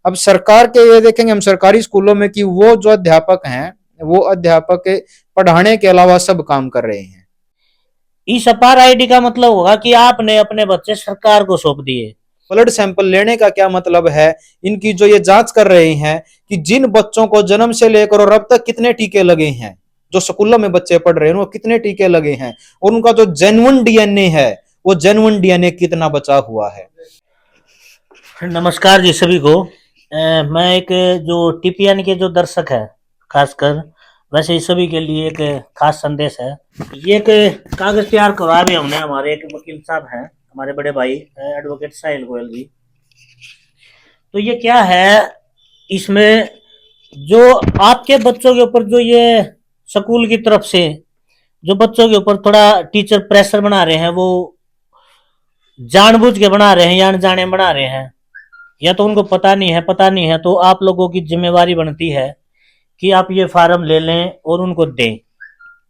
अब सरकार के ये देखेंगे हम सरकारी स्कूलों में कि वो जो अध्यापक हैं वो अध्यापक पढ़ाने के अलावा सब काम कर रहे हैं। इस अपार आईडी का मतलब होगा कि आपने अपने बच्चे सरकार को सौंप दिए। ब्लड सैंपल लेने का क्या मतलब है? इनकी जो ये जांच कर रहे हैं कि जिन बच्चों को जन्म से लेकर और अब तक कितने टीके लगे हैं, जो स्कूलों में बच्चे पढ़ रहे हैं वो कितने टीके लगे हैं, और उनका जो जेन्युइन डीएनए है वो जेन्युइन डीएनए कितना बचा हुआ है। नमस्कार जी सभी को। मैं एक जो टीपीएन के जो दर्शक है, खासकर वैसे ही सभी के लिए एक खास संदेश है। ये एक कागज तैयार करवा भी हमने, हमारे एक वकील साहब हैं, हमारे बड़े भाई एडवोकेट साहिल गोयल जी। तो ये क्या है, इसमें जो आपके बच्चों के ऊपर जो ये स्कूल की तरफ से जो बच्चों के ऊपर थोड़ा टीचर प्रेशर बना रहे हैं, वो जानबूझ के बना रहे हैं या अनजाने बना रहे हैं, या तो उनको पता नहीं है, तो आप लोगों की जिम्मेवारी बनती है कि आप ये फार्म ले लें और उनको दें।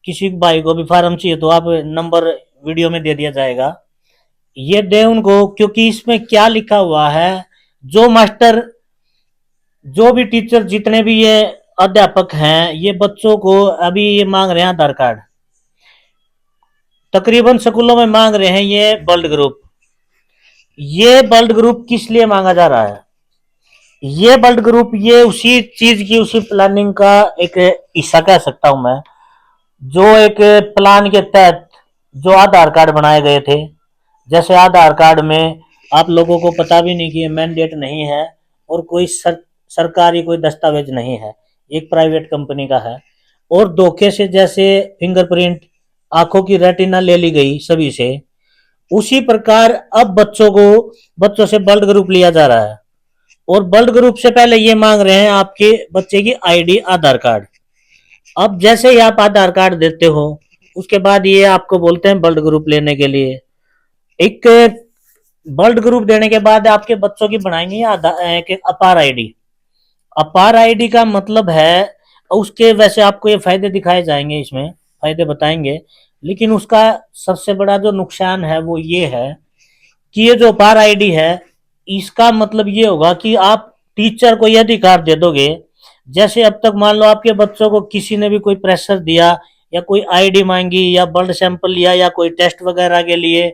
किसी भाई को भी फार्म चाहिए तो आप नंबर वीडियो में दे दिया जाएगा, ये दें उनको। क्योंकि इसमें क्या लिखा हुआ है, जो मास्टर, जो भी टीचर, जितने भी ये अध्यापक हैं, ये बच्चों को अभी ये मांग रहे हैं आधार कार्ड। तकरीबन स्कूलों में मांग रहे हैं ये ब्लड ग्रुप। ये ब्लड ग्रुप किस लिए मांगा जा रहा है? ये ब्लड ग्रुप ये उसी चीज की, उसी प्लानिंग का एक हिस्सा कह सकता हूं मैं, जो एक प्लान के तहत जो आधार कार्ड बनाए गए थे। जैसे आधार कार्ड में आप लोगों को पता भी नहीं कि ये मैंडेट नहीं है और कोई सरकारी कोई दस्तावेज नहीं है, एक प्राइवेट कंपनी का है। और धोखे से जैसे फिंगरप्रिंट, आंखों की रेटिना ले ली गई सभी से, उसी प्रकार अब बच्चों से ब्लड ग्रुप लिया जा रहा है। और ब्लड ग्रुप से पहले ये मांग रहे हैं आपके बच्चे की आईडी, आधार कार्ड। अब जैसे ही आप आधार कार्ड देते हो, उसके बाद ये आपको बोलते हैं ब्लड ग्रुप लेने के लिए। एक ब्लड ग्रुप देने के बाद आपके बच्चों की बनाएंगे एक अपार आईडी। अपार आईडी का मतलब है उसके, वैसे आपको ये फायदे दिखाए जाएंगे, इसमें फायदे बताएंगे, लेकिन उसका सबसे बड़ा जो नुकसान है वो ये है कि ये जो अपार आईडी है, इसका मतलब ये होगा कि आप टीचर को ये अधिकार दे दोगे। जैसे अब तक मान लो आपके बच्चों को किसी ने भी कोई प्रेशर दिया या कोई आईडी मांगी या ब्लड सैंपल लिया या कोई टेस्ट वगैरह के लिए,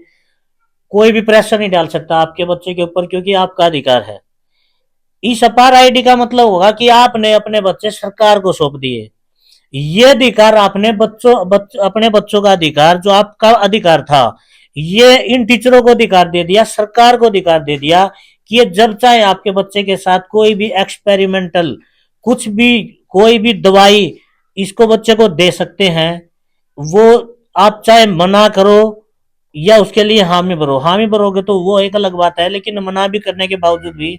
कोई भी प्रेशर नहीं डाल सकता आपके बच्चे के ऊपर, क्योंकि आपका अधिकार है। इस अपार आईडी का मतलब होगा कि आपने अपने बच्चे सरकार को सौंप दिए। ये अधिकार आपने अपने बच्चों का अधिकार, जो आपका अधिकार था, ये इन टीचरों को अधिकार दे दिया, सरकार को अधिकार दे दिया कि ये जब चाहे आपके बच्चे के साथ कोई भी एक्सपेरिमेंटल, कुछ भी, कोई भी दवाई इसको बच्चे को दे सकते हैं। वो आप चाहे मना करो या उसके लिए हामी भरो, हामी भरोगे तो वो एक अलग बात है, लेकिन मना भी करने के बावजूद भी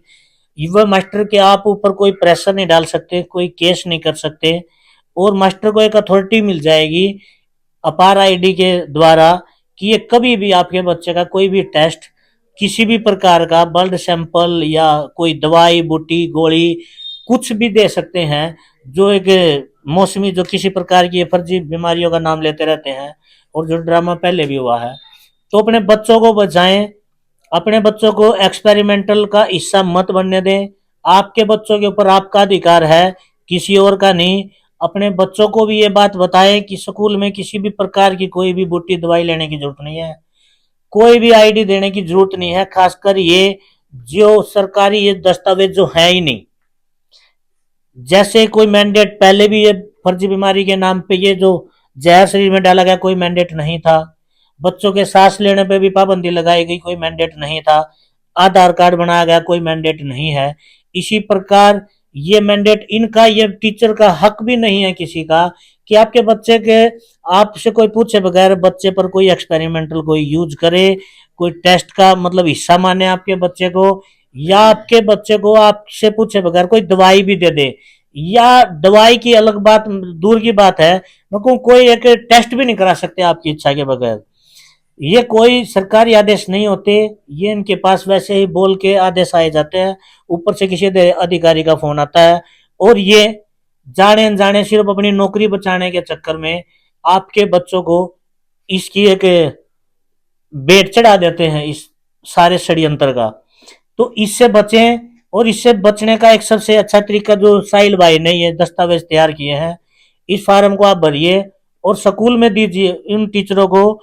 वह मास्टर के आप ऊपर कोई प्रेशर नहीं डाल सकते, कोई केस नहीं कर सकते। और मास्टर को एक अथॉरिटी मिल जाएगी अपार आईडी के द्वारा कि ये कभी भी आपके बच्चे का कोई भी टेस्ट, किसी भी प्रकार का ब्लड सैंपल या कोई दवाई बूटी गोली कुछ भी दे सकते हैं। जो एक मौसमी, जो किसी प्रकार की फर्जी बीमारियों का नाम लेते रहते हैं, और जो ड्रामा पहले भी हुआ है, तो अपने बच्चों को बचाएं। अपने बच्चों को एक्सपेरिमेंटल का हिस्सा मत बनने दें। आपके बच्चों के ऊपर आपका अधिकार है, किसी और का नहीं। अपने बच्चों को भी ये बात बताएं कि स्कूल में किसी भी प्रकार की कोई भी बूटी दवाई लेने की जरूरत नहीं है, कोई भी आईडी देने की जरूरत नहीं है। खासकर ये जो सरकारी ये दस्तावेज जो है ही नहीं, जैसे कोई मैंडेट पहले भी ये फर्जी बीमारी के नाम पे ये जो जहर शरीर में डाला गया, कोई मैंडेट नहीं था। बच्चों के सांस लेने पे भी पाबंदी लगाई गई, कोई मैंडेट नहीं था। आधार कार्ड बनाया गया, कोई मैंडेट नहीं है। इसी प्रकार ये मैंडेट इनका, ये टीचर का हक भी नहीं है किसी का कि आपके बच्चे के, आपसे कोई पूछे बगैर बच्चे पर कोई एक्सपेरिमेंटल कोई यूज करे, कोई टेस्ट का मतलब हिस्सा माने आपके बच्चे को, या आपके बच्चे को आपसे पूछे बगैर कोई दवाई भी दे दे। या दवाई की अलग बात, दूर की बात है, कोई एक टेस्ट भी नहीं करा सकते आपकी इच्छा के बगैर। ये कोई सरकारी आदेश नहीं होते, ये इनके पास वैसे ही बोल के आदेश आए जाते हैं, ऊपर से किसी अधिकारी का फोन आता है, और ये जाने अनजाने सिर्फ अपनी नौकरी बचाने के चक्कर में आपके बच्चों को इसकी एक बेट चढ़ा देते हैं, इस सारे षड्यंत्र का। तो इससे बचें और इससे बचने का एक सबसे अच्छा तरीका जो साहिल भाई ने ये दस्तावेज तैयार किए हैं, इस फार्म को आप भरिए और स्कूल में दीजिए इन टीचरों को।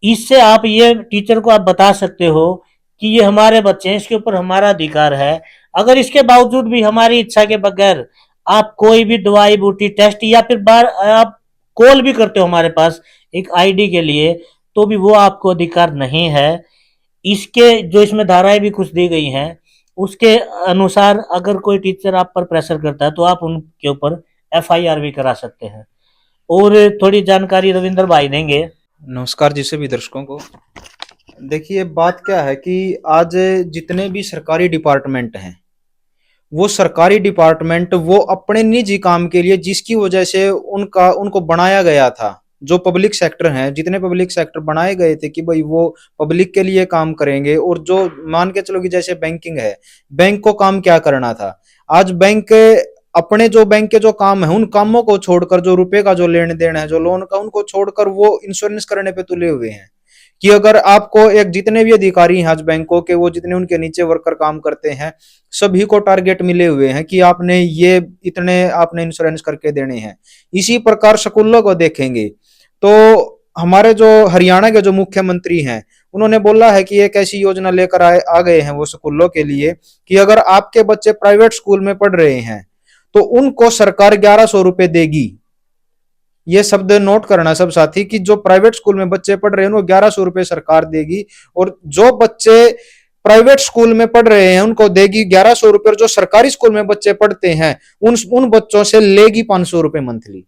इससे आप ये टीचर को आप बता सकते हो कि ये हमारे बच्चे हैं, इसके ऊपर हमारा अधिकार है। अगर इसके बावजूद भी हमारी इच्छा के बगैर आप कोई भी दवाई बूटी टेस्ट या फिर बार आप कॉल भी करते हो हमारे पास एक आईडी के लिए, तो भी वो आपको अधिकार नहीं है। इसके जो इसमें धाराएं भी कुछ दी गई हैं, उसके अनुसार अगर कोई टीचर आप पर प्रेशर करता है तो आप उनके ऊपर एफआईआर भी करा सकते हैं। और थोड़ी जानकारी रविंद्र भाई देंगे। नमस्कार जी सभी दर्शकों को। देखिए बात क्या है कि आज जितने भी सरकारी डिपार्टमेंट हैं, वो सरकारी डिपार्टमेंट वो अपने निजी काम के लिए जिसकी वजह से उनको बनाया गया था, जो पब्लिक सेक्टर हैं, जितने पब्लिक सेक्टर बनाए गए थे कि भाई वो पब्लिक के लिए काम करेंगे, और जो मान के चलो कि जैसे बैंकिंग है, बैंक को काम क्या करना था, आज बैंक अपने जो बैंक के जो काम है उन कामों को छोड़कर, जो रुपए का जो लेन देन है, जो लोन का, उनको छोड़कर वो इंश्योरेंस करने पे तुले हुए हैं कि अगर आपको एक जितने भी अधिकारी हैं आज बैंकों के, वो जितने उनके नीचे वर्कर काम करते हैं, सभी को टारगेट मिले हुए हैं कि आपने ये इतने आपने इंश्योरेंस करके देने हैं। इसी प्रकार स्कूलों को देखेंगे तो हमारे जो हरियाणा के जो मुख्यमंत्री हैं, उन्होंने बोला है कि एक ऐसी योजना लेकर आ गए हैं वो स्कूलों के लिए कि अगर आपके बच्चे प्राइवेट स्कूल में पढ़ रहे हैं तो उनको सरकार 1100 रुपए देगी। ये शब्द नोट करना सब साथी कि जो प्राइवेट स्कूल में बच्चे पढ़ रहे हैं वो 1100 रुपए सरकार देगी, और जो बच्चे प्राइवेट स्कूल में पढ़ रहे हैं उनको देगी 1100 रुपए, और जो सरकारी स्कूल में बच्चे पढ़ते हैं उन बच्चों से लेगी 500 रुपए मंथली।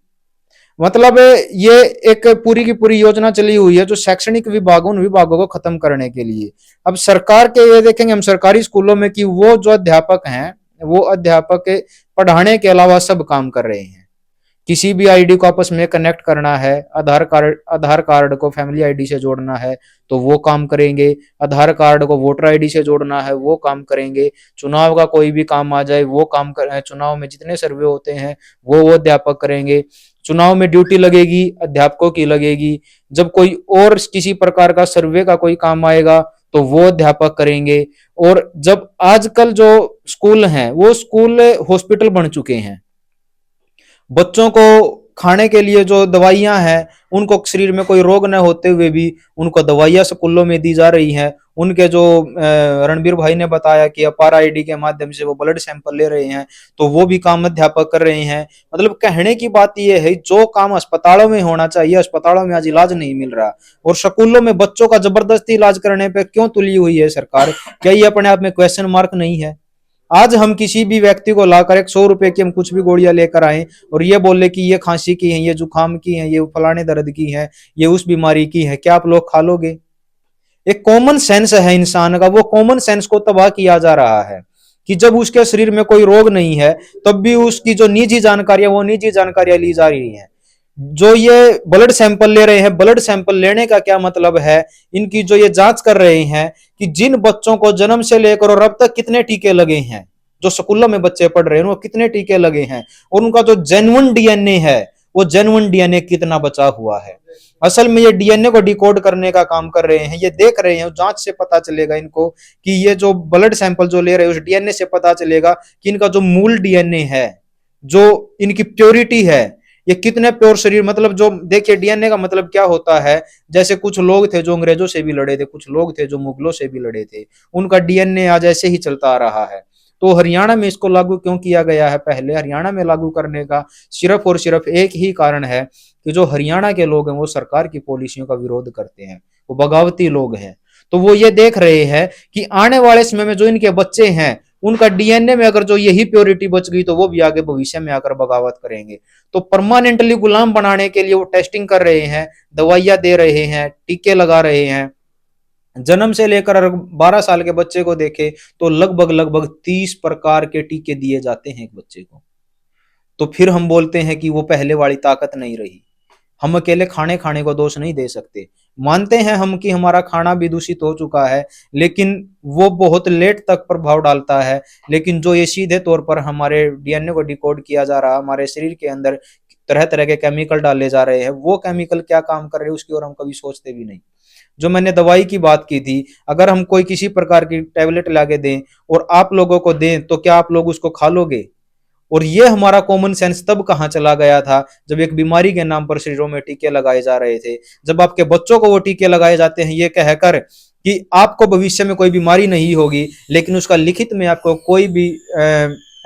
मतलब ये एक पूरी की पूरी योजना चली हुई है जो शैक्षणिक विभाग, उन विभागों को खत्म करने के लिए। अब सरकार के ये देखेंगे हम सरकारी स्कूलों में कि वो जो अध्यापक हैं, वो अध्यापक पढ़ाने के अलावा सब काम कर रहे हैं। किसी भी आईडी को आपस में कनेक्ट करना है, आधार कार्ड को फैमिली आईडी से जोड़ना है तो वो काम करेंगे, आधार कार्ड को वोटर आईडी से जोड़ना है वो काम करेंगे, चुनाव का कोई भी काम आ जाए वो काम कर, चुनाव में जितने सर्वे होते हैं वो अध्यापक करेंगे, चुनाव में ड्यूटी लगेगी अध्यापकों की लगेगी, जब कोई और किसी प्रकार का सर्वे का कोई काम आएगा तो वो अध्यापक करेंगे। और जब आजकल जो स्कूल हैं वो स्कूल हॉस्पिटल बन चुके हैं, बच्चों को खाने के लिए जो दवाइयां हैं, उनको शरीर में कोई रोग न होते हुए भी उनको दवाइयां स्कूलों में दी जा रही हैं। उनके जो रणबीर भाई ने बताया कि अपार आईडी के माध्यम से वो ब्लड सैंपल ले रहे हैं, तो वो भी काम अध्यापक कर रहे हैं। मतलब कहने की बात ये है जो काम अस्पतालों में होना चाहिए, अस्पतालों में आज इलाज नहीं मिल रहा, और स्कूलों में बच्चों का जबरदस्ती इलाज करने पे क्यों तुली हुई है सरकार? क्या ये अपने आप में क्वेश्चन मार्क नहीं है? आज हम किसी भी व्यक्ति को लाकर 100 रुपए की हम कुछ भी गोलियां लेकर आए और ये बोले कि ये खांसी की है, ये जुकाम की है, ये फलाने दर्द की है, ये उस बीमारी की है, क्या आप लोग खा लोगे? एक कॉमन सेंस है इंसान का, वो कॉमन सेंस को तबाह किया जा रहा है कि जब उसके शरीर में कोई रोग नहीं है तब भी उसकी जो निजी जानकारियां, वो निजी जानकारियां ली जा रही हैं। जो ये ब्लड सैंपल ले रहे हैं, ब्लड सैंपल लेने का क्या मतलब है? इनकी जो ये जांच कर रहे हैं कि जिन बच्चों को जन्म से लेकर और अब तक कितने टीके लगे हैं, जो स्कूलों में बच्चे पढ़ रहे हैं वो कितने टीके लगे हैं, और उनका जो जेन्युइन डीएनए है वो जेन्युइन डीएनए कितना बचा हुआ है। असल में ये डीएनए को डिकोड करने का काम कर रहे हैं, ये देख रहे हैं, जांच से पता चलेगा इनको कि ये जो ब्लड सैंपल जो ले रहे हैं उस डीएनए से पता चलेगा कि इनका जो मूल डीएनए है, जो इनकी प्योरिटी है, ये कितने प्योर शरीर। मतलब जो देखिए डीएनए का मतलब क्या होता है, जैसे कुछ लोग थे जो अंग्रेजों से भी लड़े थे, कुछ लोग थे जो मुगलों से भी लड़े थे, उनका डीएनए आज ऐसे ही चलता आ रहा है। तो हरियाणा में इसको लागू क्यों किया गया है? पहले हरियाणा में लागू करने का सिर्फ और सिर्फ एक ही कारण है कि जो हरियाणा के लोग हैं वो सरकार की पॉलिसियों का विरोध करते हैं, वो बगावती लोग हैं। तो वो ये देख रहे हैं कि आने वाले समय में जो इनके बच्चे हैं उनका डीएनए में अगर जो यही प्योरिटी बच गई तो वो भी आगे भविष्य में आकर बगावत करेंगे। तो परमानेंटली गुलाम बनाने के लिए वो टेस्टिंग कर रहे हैं, दवाइयां दे रहे हैं, टीके लगा रहे हैं। जन्म से लेकर 12 साल के बच्चे को देखे तो लगभग लगभग 30 प्रकार के टीके दिए जाते हैं एक बच्चे को। तो फिर हम बोलते हैं कि वो पहले वाली ताकत नहीं रही। हम अकेले खाने को दोष नहीं दे सकते, मानते हैं हम कि हमारा खाना भी दूषित हो चुका है, लेकिन वो बहुत लेट तक प्रभाव डालता है। लेकिन जो ये सीधे तौर पर हमारे डीएनए को डिकोड किया जा रहा है, हमारे शरीर के अंदर तरह तरह के केमिकल डाले जा रहे हैं, वो केमिकल क्या काम कर रहे हैं उसकी ओर हम कभी सोचते भी नहीं। जो मैंने दवाई की बात की थी, अगर हम कोई किसी प्रकार की टैबलेट लाके दें और आप लोगों को दें, तो क्या आप लोग उसको खा लोगे? और ये हमारा कॉमन सेंस तब कहाँ चला गया था, जब एक बीमारी के नाम पर शरीरों में टीके लगाए जा रहे थे। जब आपके बच्चों को वो टीके लगाए जाते हैं ये कहकर कि आपको भविष्य में कोई बीमारी नहीं होगी, लेकिन उसका लिखित में आपको कोई भी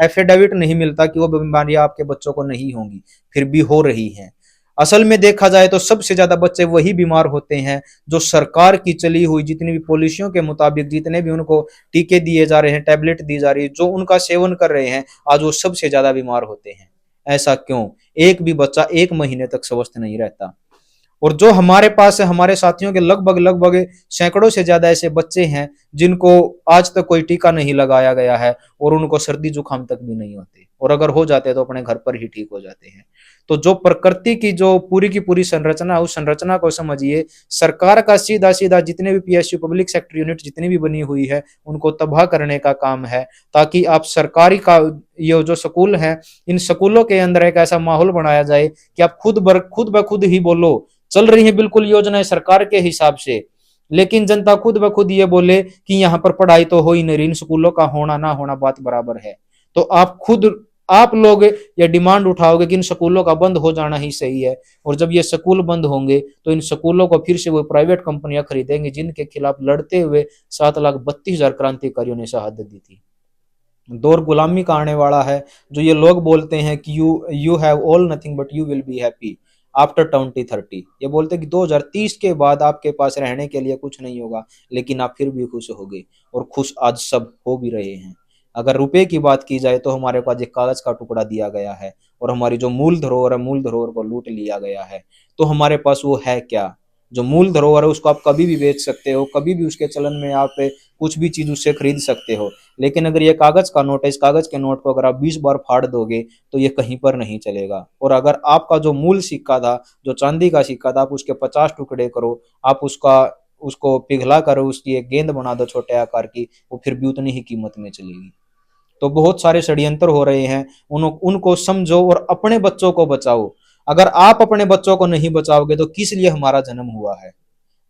एफिडेविट नहीं मिलता कि वो बीमारियां आपके बच्चों को नहीं होंगी, फिर भी हो रही हैं। असल में देखा जाए तो सबसे ज्यादा बच्चे वही बीमार होते हैं जो सरकार की चली हुई जितनी भी पॉलिसियों के मुताबिक जितने भी उनको टीके दिए जा रहे हैं, टैबलेट दी जा रही है, जो उनका सेवन कर रहे हैं, आज वो सबसे ज्यादा बीमार होते हैं। ऐसा क्यों? एक भी बच्चा 1 महीने तक स्वस्थ नहीं रहता। और जो हमारे पास है, हमारे साथियों के लगभग लगभग सैकड़ों से ज्यादा ऐसे बच्चे हैं जिनको आज तक कोई टीका नहीं लगाया गया है, और उनको सर्दी जुकाम तक भी नहीं होते, और अगर हो जाते हैं तो अपने घर पर ही ठीक हो जाते हैं। तो जो प्रकृति की जो पूरी की पूरी संरचना है, उस संरचना को समझिए। सरकार का सीधा सीधा जितने भी पीएसयू पब्लिक सेक्टर यूनिट जितनी भी बनी हुई है, उनको तबाह करने का काम है, ताकि आप सरकारी का ये जो स्कूल है, इन स्कूलों के अंदर एक ऐसा माहौल बनाया जाए कि आप खुद ब खुद ही बोलो। चल रही है बिल्कुल योजनाएं सरकार के हिसाब से, लेकिन जनता खुद ब खुद ये बोले कि यहाँ पर पढ़ाई तो हो ही नहीं रही, इन स्कूलों का होना ना होना बात बराबर है। तो आप लोग ये डिमांड उठाओगे कि इन स्कूलों का बंद हो जाना ही सही है, और जब ये स्कूल बंद होंगे तो इन स्कूलों को फिर से वो प्राइवेट कंपनियां खरीदेंगी, जिनके खिलाफ लड़ते हुए 7,32,000 क्रांतिकारियों ने शहादत दी थी। दौर गुलामी का आने वाला है। जो ये लोग बोलते हैं कि you have all nothing but you will be happy after 2030, ये बोलते हैं कि 2030 के बाद आपके पास रहने के लिए कुछ नहीं होगा, लेकिन आप फिर भी खुश होगे, और खुश आज सब हो भी रहे हैं। अगर रुपए की बात की जाए तो हमारे पास एक कागज का टुकड़ा दिया गया है, और हमारी जो मूल धरोहर है, मूल धरोहर को लूट लिया गया है। तो हमारे पास वो है क्या? जो मूल धरोहर है उसको आप कभी भी बेच सकते हो, कभी भी उसके चलन में आप कुछ भी चीज उससे खरीद सकते हो, लेकिन अगर ये कागज का नोट है, इस कागज के नोट को अगर आप 20 बार फाड़ दोगे तो ये कहीं पर नहीं चलेगा। और अगर आपका जो मूल सिक्का था, जो चांदी का सिक्का था, आप उसके 50 टुकड़े करो, आप उसको पिघला कर उसकी एक गेंद बना दो छोटे आकार की, वो फिर भी उतनी ही कीमत में चलेगी। तो बहुत सारे षड्यंत्र हो रहे हैं, उनको समझो और अपने बच्चों को बचाओ। अगर आप अपने बच्चों को नहीं बचाओगे तो किस लिए हमारा जन्म हुआ है?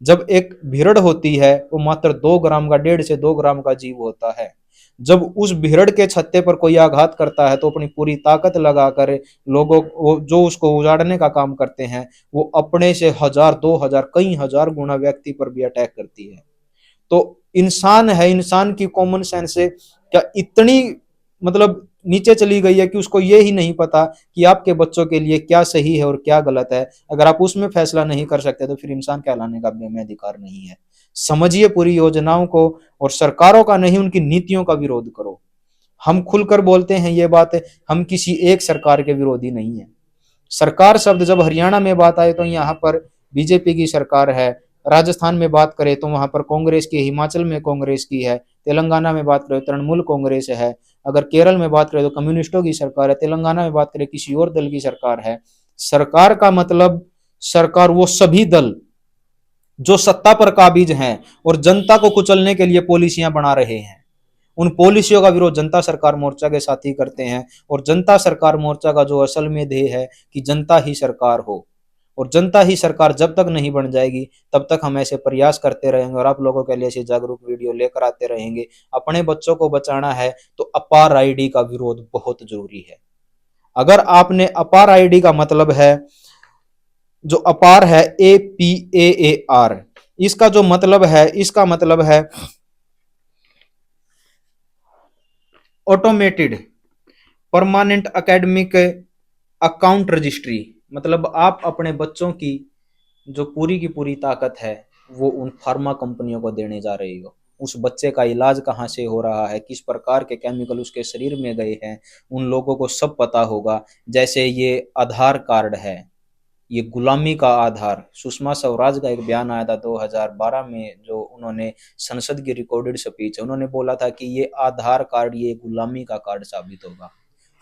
जब एक भेड़ होती है वो मात्र 2 ग्राम का, 1.5 से 2 ग्राम का जीव होता है। जब उस भेड़ के छत्ते पर कोई आघात करता है तो अपनी पूरी ताकत लगाकर लोगों जो उसको उजाड़ने का काम करते हैं, वो अपने से 1,000 2,000 कई हजार गुना व्यक्ति पर भी अटैक करती है। तो इंसान है, इंसान की कॉमन सेंस से क्या इतनी मतलब नीचे चली गई है कि उसको ये ही नहीं पता कि आपके बच्चों के लिए क्या सही है और क्या गलत है? अगर आप उसमें फैसला नहीं कर सकते तो फिर इंसान कहलाने का भी हमें अधिकार नहीं है। समझिए पूरी योजनाओं को, और सरकारों का नहीं उनकी नीतियों का विरोध करो। हम खुलकर बोलते हैं ये बात, हम किसी एक सरकार के विरोधी नहीं है। सरकार शब्द जब हरियाणा में बात आए तो यहाँ पर बीजेपी की सरकार है, राजस्थान में बात करें तो वहां पर कांग्रेस की, हिमाचल में कांग्रेस की है, तेलंगाना में बात करें तो तृणमूल कांग्रेस है, अगर केरल में बात करें तो कम्युनिस्टों की सरकार है, तेलंगाना में बात करें किसी और दल की सरकार है। सरकार का मतलब सरकार वो सभी दल जो सत्ता पर काबिज हैं और जनता को कुचलने के लिए पॉलिसियां बना रहे हैं, उन पॉलिसियों का विरोध जनता सरकार मोर्चा के साथ ही करते हैं। और जनता सरकार मोर्चा का जो असल में ध्येय है कि जनता ही सरकार हो, और जनता ही सरकार जब तक नहीं बन जाएगी तब तक हम ऐसे प्रयास करते रहेंगे और आप लोगों के लिए ऐसी जागरूक वीडियो लेकर आते रहेंगे। अपने बच्चों को बचाना है तो अपार आईडी का विरोध बहुत जरूरी है। अगर आपने अपार आईडी का मतलब है, जो अपार है APAAR, इसका जो मतलब है, इसका मतलब है automated permanent academic account registry. मतलब आप अपने बच्चों की जो पूरी की पूरी ताकत है वो उन फार्मा कंपनियों को देने जा रही हो। उस बच्चे का इलाज कहाँ से हो रहा है, किस प्रकार के केमिकल उसके शरीर में गए हैं, उन लोगों को सब पता होगा। जैसे ये आधार कार्ड है, ये गुलामी का आधार। सुषमा स्वराज का एक बयान आया था 2012 में, जो उन्होंने संसद की रिकॉर्डेड स्पीच है, उन्होंने बोला था कि ये आधार कार्ड ये गुलामी का कार्ड साबित होगा।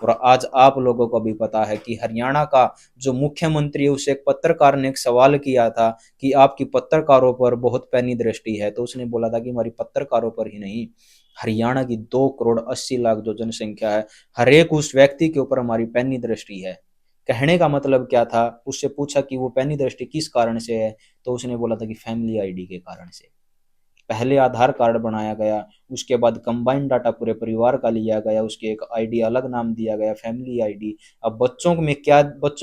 और आज आप लोगों को भी पता है कि हरियाणा का जो मुख्यमंत्री है उसे एक पत्रकार ने एक सवाल किया था कि आपकी पत्रकारों पर बहुत पैनी दृष्टि है, तो उसने बोला था कि हमारी पत्रकारों पर ही नहीं, हरियाणा की 2 करोड़ 80 लाख जो जनसंख्या है, हर एक उस व्यक्ति के ऊपर हमारी पैनी दृष्टि है। कहने का मतलब क्या था, उससे पूछा कि वो पैनी दृष्टि किस कारण से है, तो उसने बोला था कि फैमिली आईडी के कारण से। पहले आधार कार्ड बनाया गया, उसके बाद कंबाइंड डाटा पूरे परिवार का लिया गया, उसके एक आईडी अलग नाम दिया गया, फैमिली आईडी। अब बच्चों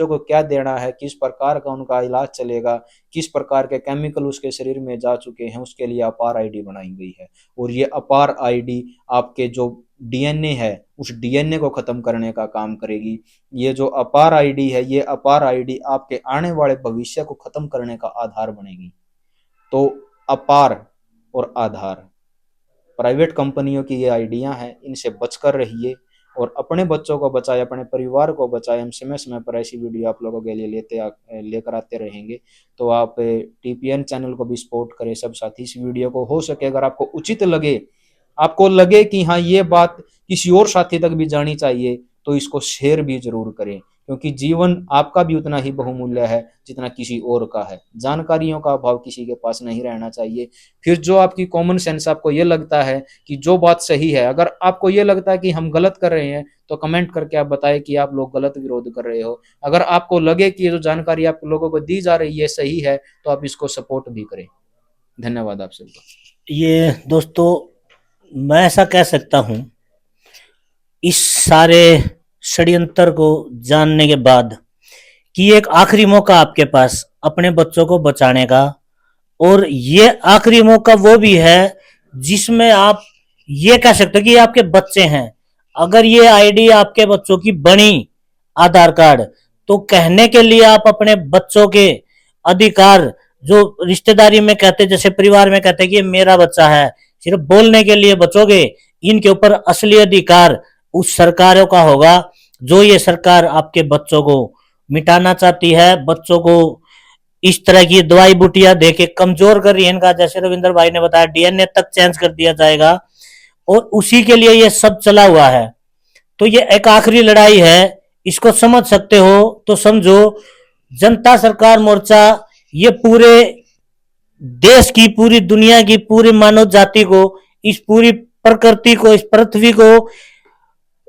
को क्या देना है, किस प्रकार का उनका इलाज चलेगा, किस प्रकार के केमिकल उसके शरीर में जा चुके हैं, उसके लिए अपार आईडी बनाई गई है। और ये अपार आईडी आपके जो डीएनए है, उस डीएनए को खत्म करने का काम करेगी। ये जो अपार आईडी है, ये अपार आईडी आपके आने वाले भविष्य को खत्म करने का आधार बनेगी। तो अपार और आधार प्राइवेट कंपनियों की ये आइडिया हैं, इनसे बचकर रहिए और अपने बच्चों को बचाए, अपने परिवार को बचाए। हम समय समय पर ऐसी वीडियो आप लोगों के लिए लेकर आते रहेंगे। तो आप टीपीएन चैनल को भी सपोर्ट करें सब साथी। इस वीडियो को हो सके अगर आपको उचित लगे, आपको लगे कि हाँ ये बात किसी और साथी तक भी जानी चाहिए, तो इसको शेयर भी जरूर करें, क्योंकि जीवन आपका भी उतना ही बहुमूल्य है जितना किसी और का है। जानकारियों का अभाव किसी के पास नहीं रहना चाहिए। फिर जो आपकी कॉमन सेंस आपको ये लगता है कि जो बात सही है, अगर आपको ये लगता है कि हम गलत कर रहे हैं, तो कमेंट करके आप बताएं कि आप लोग गलत विरोध कर रहे हो। अगर आपको लगे कि ये जो जानकारी आप लोगों को दी जा रही है सही है, तो आप इसको सपोर्ट भी करें। धन्यवाद आप सबका। ये दोस्तों, मैं ऐसा कह सकता हूं, इस सारे षड्यंत्र को जानने के बाद, कि एक आखिरी मौका आपके पास अपने बच्चों को बचाने का, और ये आखिरी मौका वो भी है जिसमें आप ये कह सकते हो कि आपके बच्चे हैं। अगर ये आईडी आपके बच्चों की बनी, आधार कार्ड, तो कहने के लिए आप अपने बच्चों के अधिकार, जो रिश्तेदारी में कहते, जैसे परिवार में कहते कि ये मेरा बच्चा है, सिर्फ बोलने के लिए बचोगे। इनके ऊपर असली अधिकार उस सरकारों का होगा, जो ये सरकार आपके बच्चों को मिटाना चाहती है, बच्चों को इस तरह की दवाई बूटियां देके कमजोर कर रही है इनका। जैसे रविंद्र भाई ने बताया, डीएनए तक चेंज कर दिया जाएगा, और उसी के लिए ये सब चला हुआ है। तो ये एक आखिरी लड़ाई है, इसको समझ सकते हो तो समझो। जनता सरकार मोर्चा ये पूरे देश की, पूरी दुनिया की, पूरी मानव जाति को, इस पूरी प्रकृति को, इस पृथ्वी को,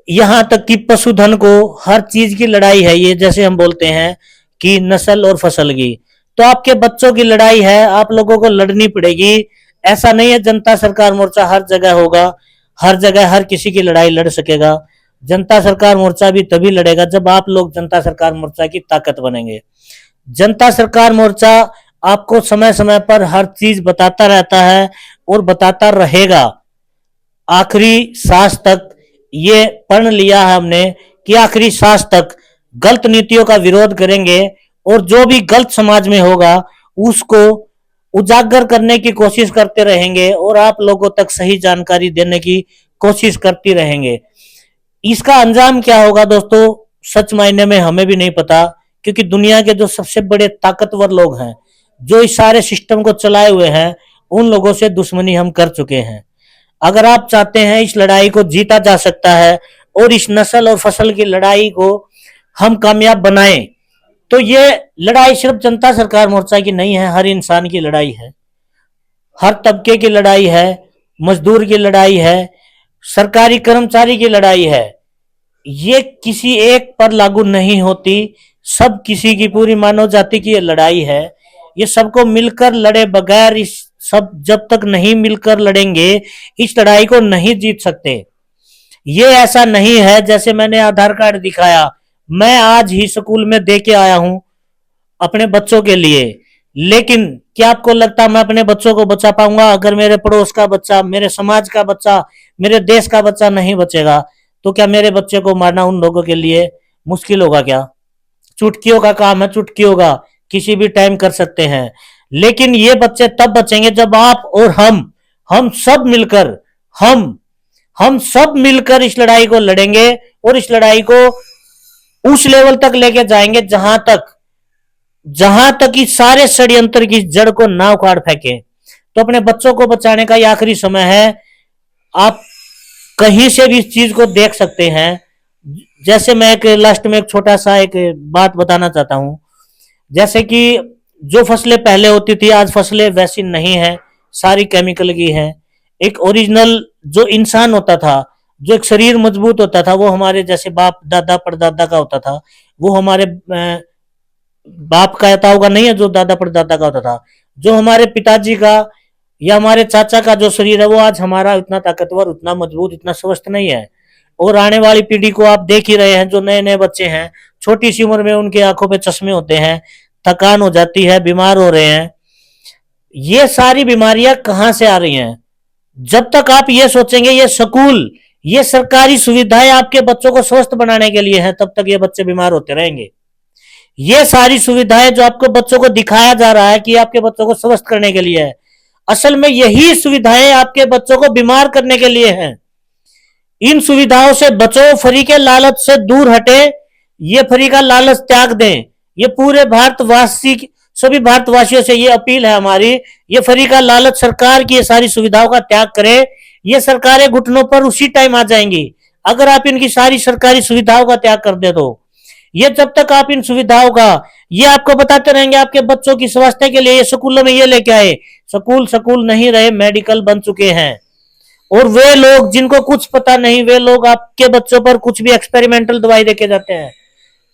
यहां तक कि पशुधन को, हर चीज की लड़ाई है ये। जैसे हम बोलते हैं कि नस्ल और फसल की, तो आपके बच्चों की लड़ाई है, आप लोगों को लड़नी पड़ेगी। ऐसा नहीं है जनता सरकार मोर्चा हर जगह होगा, हर जगह हर किसी की लड़ाई लड़ सकेगा। जनता सरकार मोर्चा भी तभी लड़ेगा जब आप लोग जनता सरकार मोर्चा की ताकत बनेंगे। जनता सरकार मोर्चा आपको समय समय पर हर चीज बताता रहता है और बताता रहेगा, आखिरी सांस तक। ये पढ़ लिया है हमने कि आखिरी सांस तक गलत नीतियों का विरोध करेंगे, और जो भी गलत समाज में होगा उसको उजागर करने की कोशिश करते रहेंगे, और आप लोगों तक सही जानकारी देने की कोशिश करती रहेंगे। इसका अंजाम क्या होगा दोस्तों, सच मायने में हमें भी नहीं पता, क्योंकि दुनिया के जो सबसे बड़े ताकतवर लोग हैं, जो इस सारे सिस्टम को चलाए हुए हैं, उन लोगों से दुश्मनी हम कर चुके हैं। अगर आप चाहते हैं इस लड़ाई को जीता जा सकता है, और इस नस्ल और फसल की लड़ाई को हम कामयाब बनाएं, तो ये लड़ाई सिर्फ जनता सरकार मोर्चा की नहीं है, हर इंसान की लड़ाई है, हर तबके की लड़ाई है, मजदूर की लड़ाई है, सरकारी कर्मचारी की लड़ाई है। ये किसी एक पर लागू नहीं होती, सब किसी की, पूरी मानव जाति की ये लड़ाई है। ये सबको मिलकर लड़े बगैर, इस सब जब तक नहीं मिलकर लड़ेंगे, इस लड़ाई को नहीं जीत सकते। ये ऐसा नहीं है, जैसे मैंने आधार कार्ड दिखाया, मैं आज ही स्कूल में दे के आया हूं अपने बच्चों के लिए, लेकिन क्या आपको लगता मैं अपने बच्चों को बचा पाऊंगा? अगर मेरे पड़ोस का बच्चा, मेरे समाज का बच्चा, मेरे देश का बच्चा नहीं बचेगा, तो क्या मेरे बच्चे को मारना उन लोगों के लिए मुश्किल होगा क्या? चुटकियों का काम है, चुटकियों का किसी भी टाइम कर सकते हैं। लेकिन ये बच्चे तब बचेंगे जब आप और हम सब मिलकर, हम सब मिलकर इस लड़ाई को लड़ेंगे, और इस लड़ाई को उस लेवल तक लेके जाएंगे जहां तक इस सारे षड्यंत्र की जड़ को ना उखाड़ फेंके। तो अपने बच्चों को बचाने का ये आखिरी समय है। आप कहीं से भी इस चीज को देख सकते हैं। जैसे मैं एक लास्ट में एक छोटा सा एक बात बताना चाहता हूं, जैसे कि जो फसलें पहले होती थी, आज फसलें वैसी नहीं है, सारी केमिकल की है। एक ओरिजिनल जो इंसान होता था, जो एक शरीर मजबूत होता था, वो हमारे जैसे बाप दादा परदादा का होता था। वो हमारे बाप का था होगा नहीं है, जो दादा परदादा का होता था। जो हमारे पिताजी का या हमारे चाचा का जो शरीर है वो आज हमारा इतना ताकतवर, उतना मजबूत, इतना स्वस्थ नहीं है। और आने वाली पीढ़ी को आप देख ही रहे हैं, जो नए नए बच्चे हैं, छोटी सी उम्र में उनके आंखों पे चश्मे होते हैं, थकान हो जाती है, बीमार हो रहे हैं। ये सारी बीमारियां कहां से आ रही हैं? जब तक आप ये सोचेंगे ये स्कूल, ये सरकारी सुविधाएं आपके बच्चों को स्वस्थ बनाने के लिए है, तब तक ये बच्चे बीमार होते रहेंगे। ये सारी सुविधाएं जो आपको बच्चों को दिखाया जा रहा है कि आपके बच्चों को स्वस्थ करने के लिए है, असल में यही सुविधाएं आपके बच्चों को बीमार करने के लिए हैं। इन सुविधाओं से बचो, फ्री के लालच से दूर हटे, ये फ्री का लालच त्याग दें। ये पूरे भारतवासी, सभी भारतवासियों से ये अपील है हमारी, ये फ्री का लालच, सरकार की ये सारी सुविधाओं का त्याग करें। ये सरकारें घुटनों पर उसी टाइम आ जाएंगी अगर आप इनकी सारी सरकारी सुविधाओं का त्याग कर दे तो। ये जब तक आप इन सुविधाओं का, ये आपको बताते रहेंगे आपके बच्चों की स्वास्थ्य के लिए ये स्कूलों में ये लेके आए, स्कूल स्कूल नहीं रहे, मेडिकल बन चुके हैं। और वे लोग जिनको कुछ पता नहीं, वे लोग आपके बच्चों पर कुछ भी एक्सपेरिमेंटल दवाई देके जाते हैं।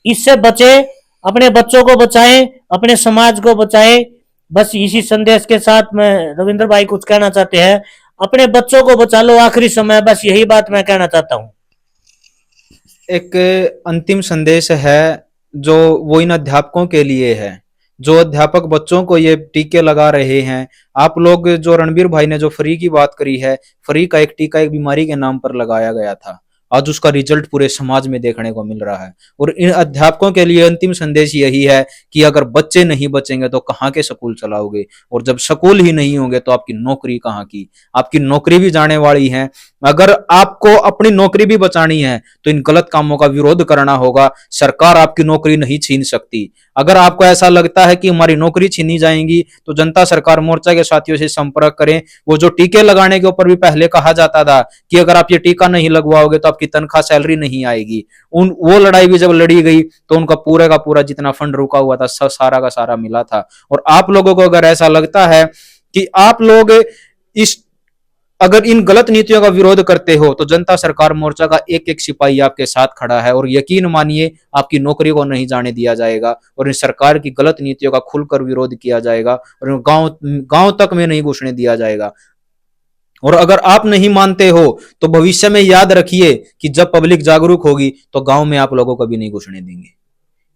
इससे बचे, अपने बच्चों को बचाएं, अपने समाज को बचाएं। बस इसी संदेश के साथ मैं, रविंद्र भाई कुछ कहना चाहते हैं, अपने बच्चों को बचा लो आखिरी समय, बस यही बात मैं कहना चाहता हूं। एक अंतिम संदेश है जो वो इन अध्यापकों के लिए है, जो अध्यापक बच्चों को ये टीके लगा रहे हैं। आप लोग, जो रणबीर भाई ने जो फ्री की बात करी है, फ्री का एक टीका एक बीमारी के नाम पर लगाया गया था, आज उसका रिजल्ट पूरे समाज में देखने को मिल रहा है। और इन अध्यापकों के लिए अंतिम संदेश यही है कि अगर बच्चे नहीं बचेंगे तो कहाँ के स्कूल चलाओगे, और जब स्कूल ही नहीं होंगे तो आपकी नौकरी कहाँ की, आपकी नौकरी भी जाने वाली है। अगर आपको अपनी नौकरी भी बचानी है तो इन गलत कामों का विरोध करना होगा। सरकार आपकी नौकरी नहीं छीन सकती। अगर आपको ऐसा लगता है कि हमारी नौकरी छीनी जाएंगी तो जनता सरकार मोर्चा के साथियों से संपर्क करें। वो जो टीके लगाने के ऊपर भी पहले कहा जाता था कि अगर आप ये टीका नहीं लगवाओगे तो आपकी तनख्वाह सैलरी नहीं आएगी, वो लड़ाई भी जब लड़ी गई तो उनका पूरे का पूरा जितना फंड रुका हुआ था सब सारा का सारा मिला था। और आप लोगों को अगर ऐसा लगता है कि आप लोग अगर इन गलत नीतियों का विरोध करते हो तो जनता सरकार मोर्चा का एक एक सिपाही आपके साथ खड़ा है, और यकीन मानिए आपकी नौकरी को नहीं जाने दिया जाएगा, और इन सरकार की गलत नीतियों का खुलकर विरोध किया जाएगा, और गांव गांव तक में नहीं घुसने दिया जाएगा। और अगर आप नहीं मानते हो तो भविष्य में याद रखिए कि जब पब्लिक जागरूक होगी तो गांव में आप लोगों को भी नहीं घुसने देंगे।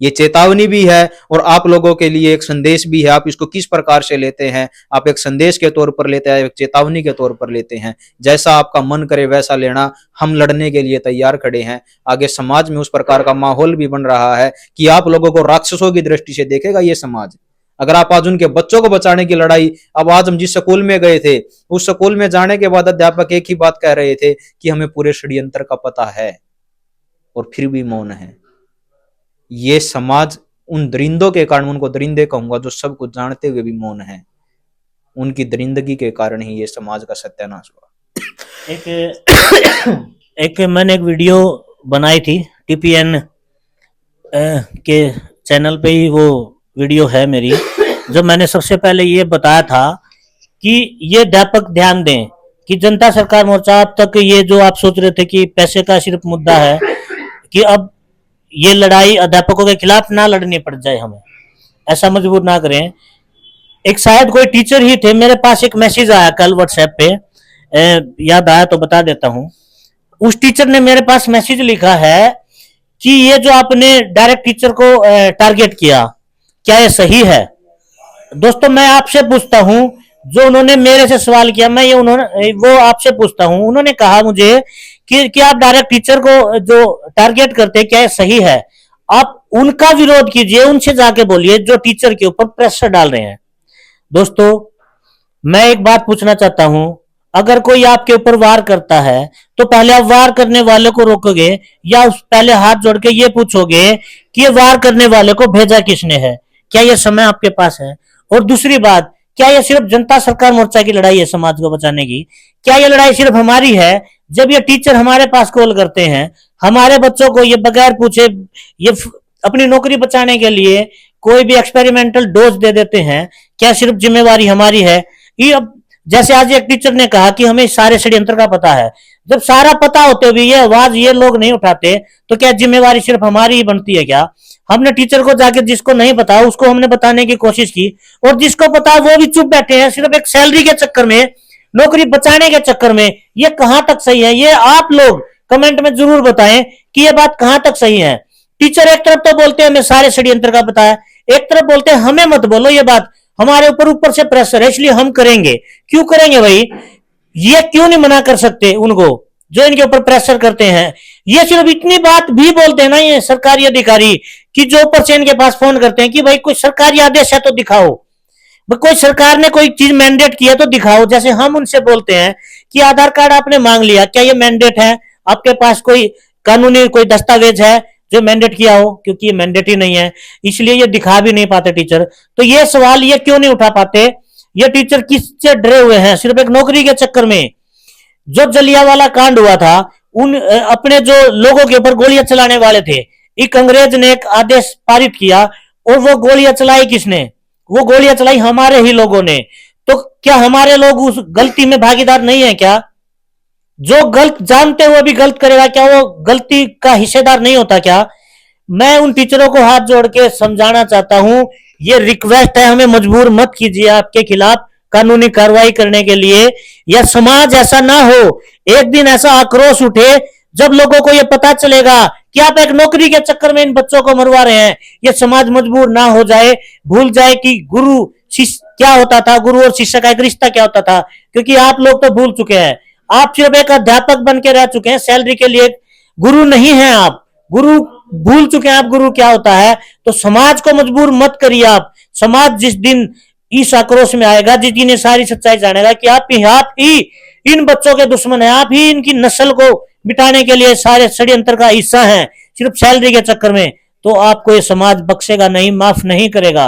ये चेतावनी भी है और आप लोगों के लिए एक संदेश भी है। आप इसको किस प्रकार से लेते हैं, आप एक संदेश के तौर पर लेते हैं, एक चेतावनी के तौर पर लेते हैं, जैसा आपका मन करे वैसा लेना। हम लड़ने के लिए तैयार खड़े हैं। आगे समाज में उस प्रकार का माहौल भी बन रहा है कि आप लोगों को राक्षसों की दृष्टि से देखेगा ये समाज। अगर आप आज उनके बच्चों को बचाने की लड़ाई, अब आज हम जिस स्कूल में गए थे उस स्कूल में जाने के बाद अध्यापक एक ही बात कह रहे थे कि हमें पूरे षड्यंत्र का पता है, और फिर भी मौन है। ये समाज उन दरिंदों के कारण, उनको दरिंदे कहूंगा, जो सब कुछ जानते हुए भी मौन है, उनकी दरिंदगी के कारण ही ये समाज का सत्यानाश हुआ। एक मैंने एक वीडियो बनाई थी टीपीएन के चैनल पे ही, वो वीडियो है मेरी, जो मैंने सबसे पहले ये बताया था कि ये अध्यापक ध्यान दें कि जनता सरकार मोर्चा, अब तक ये जो आप सोच रहे थे कि पैसे का सिर्फ मुद्दा है, कि अब ये लड़ाई अध्यापकों के खिलाफ ना लड़नी पड़ जाए, हमें ऐसा मजबूर ना करें। एक शायद कोई टीचर ही थे, मेरे पास एक मैसेज आया कल व्हाट्सएप पे, याद आया तो बता देता हूं। उस टीचर ने मेरे पास मैसेज लिखा है कि ये जो आपने डायरेक्ट टीचर को टारगेट किया, क्या ये सही है? दोस्तों मैं आपसे पूछता हूं, जो उन्होंने मेरे से सवाल किया, मैं ये वो आपसे पूछता हूं, उन्होंने कहा मुझे कि आप डायरेक्ट टीचर को जो टारगेट करते हैं, क्या ये सही है? आप उनका विरोध कीजिए, उनसे जाके बोलिए जो टीचर के ऊपर प्रेशर डाल रहे हैं। दोस्तों मैं एक बात पूछना चाहता हूं, अगर कोई आपके ऊपर वार करता है तो पहले आप वार करने वाले को रोकोगे, या उस पहले हाथ जोड़ के ये पूछोगे कि ये वार करने वाले को भेजा किसने है? क्या ये समय आपके पास है? और दूसरी बात, क्या ये सिर्फ जनता सरकार मोर्चा की लड़ाई है समाज को बचाने की? क्या ये लड़ाई सिर्फ हमारी है? जब ये टीचर हमारे पास कॉल करते हैं, हमारे बच्चों को ये बगैर पूछे ये अपनी नौकरी बचाने के लिए कोई भी एक्सपेरिमेंटल डोज दे देते हैं, क्या सिर्फ जिम्मेवारी हमारी है? ये अब जैसे आज एक टीचर ने कहा कि हमें सारे षड्यंत्र का पता है। जब सारा पता होते हुए ये आवाज ये लोग नहीं उठाते तो क्या जिम्मेवारी सिर्फ हमारी ही बनती है क्या? हमने टीचर को जाके जिसको नहीं पता उसको हमने बताने की कोशिश की, और जिसको पता वो भी चुप बैठे हैं सिर्फ एक सैलरी के चक्कर में, नौकरी बचाने के चक्कर में। ये कहां तक सही है? ये आप लोग कमेंट में जरूर बताएं कि ये बात कहां तक सही है। टीचर एक तरफ तो बोलते हैं हमें सारे षड्यंत्र का पता है, एक तरफ बोलते हैं हमें मत बोलो ये बात, हमारे ऊपर ऊपर से प्रेशर है इसलिए हम करेंगे। क्यों करेंगे भाई? ये क्यों नहीं मना कर सकते उनको जो इनके ऊपर प्रेशर करते हैं? ये सिर्फ इतनी बात भी बोलते हैं ना ये सरकारी अधिकारी कि जो ऊपर से इनके पास फोन करते हैं कि भाई कोई सरकारी आदेश है तो दिखाओ, कोई सरकार ने कोई चीज मैंडेट किया तो दिखाओ। जैसे हम उनसे बोलते हैं कि आधार कार्ड आपने मांग लिया, क्या ये मैंडेट है? आपके पास कोई कानूनी कोई दस्तावेज है जो मैंडेट किया हो? क्योंकि ये मैंडेट ही नहीं है इसलिए ये दिखा भी नहीं पाते टीचर। तो ये सवाल ये क्यों नहीं उठा पाते? ये टीचर किससे डरे हुए हैं? सिर्फ एक नौकरी के चक्कर में। जो जलियांवाला कांड हुआ था, उन अपने जो लोगों के ऊपर गोलियां चलाने वाले थे, एक अंग्रेज ने एक आदेश पारित किया और वो गोलियां चलाई किसने? वो गोलियां चलाई हमारे ही लोगों ने। तो क्या हमारे लोग उस गलती में भागीदार नहीं है क्या? जो गलत जानते हुए भी गलत करेगा क्या वो गलती का हिस्सेदार नहीं होता क्या? मैं उन टीचरों को हाथ जोड़ के समझाना चाहता हूं, ये रिक्वेस्ट है, हमें मजबूर मत कीजिए आपके खिलाफ कानूनी कार्रवाई करने के लिए। या समाज ऐसा ना हो, एक दिन ऐसा आक्रोश उठे जब लोगों को यह पता चलेगा कि आप एक नौकरी के चक्कर में इन बच्चों को मरवा रहे हैं। यह समाज मजबूर ना हो जाए, भूल जाए कि गुरु शिष्य क्या होता था, गुरु और शिष्य का एक रिश्ता क्या होता था। क्योंकि आप लोग तो भूल चुके हैं, आप सिर्फ एक अध्यापक बन के रह चुके हैं सैलरी के लिए, गुरु नहीं है आप, गुरु भूल चुके हैं आप गुरु क्या होता है। तो समाज को मजबूर मत करिए आप। समाज जिस दिन इस आक्रोश में आएगा, जिस दिन ये सारी सच्चाई जानेगा कि आप ही इन बच्चों के दुश्मन हैं, आप ही इनकी नस्ल को मिटाने के लिए सारे षड्यंत्र का हिस्सा हैं सिर्फ सैलरी के चक्कर में, तो आपको ये समाज बख्शेगा नहीं, माफ नहीं करेगा।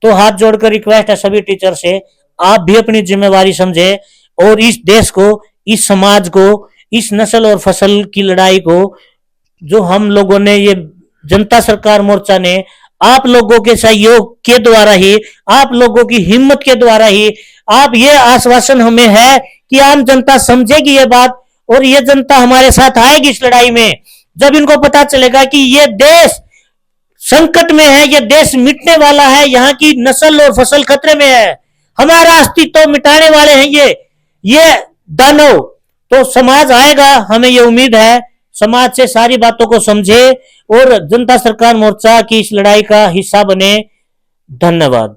तो हाथ जोड़कर रिक्वेस्ट है सभी टीचर से, आप भी अपनी जिम्मेवारी समझे और इस देश को, इस समाज को, इस नस्ल और फसल की लड़ाई को जो हम लोगों ने, ये जनता सरकार मोर्चा ने आप लोगों के सहयोग के द्वारा ही, आप लोगों की हिम्मत के द्वारा ही, आप ये आश्वासन हमें है कि आम जनता समझेगी ये बात और ये जनता हमारे साथ आएगी इस लड़ाई में। जब इनको पता चलेगा कि ये देश संकट में है, ये देश मिटने वाला है, यहाँ की नस्ल और फसल खतरे में है, हमारा अस्तित्व मिटाने वाले हैं ये दानव, तो समाज आएगा, हमें ये उम्मीद है। समाज से सारी बातों को समझे और जनता सरकार मोर्चा की इस लड़ाई का हिस्सा बने। धन्यवाद।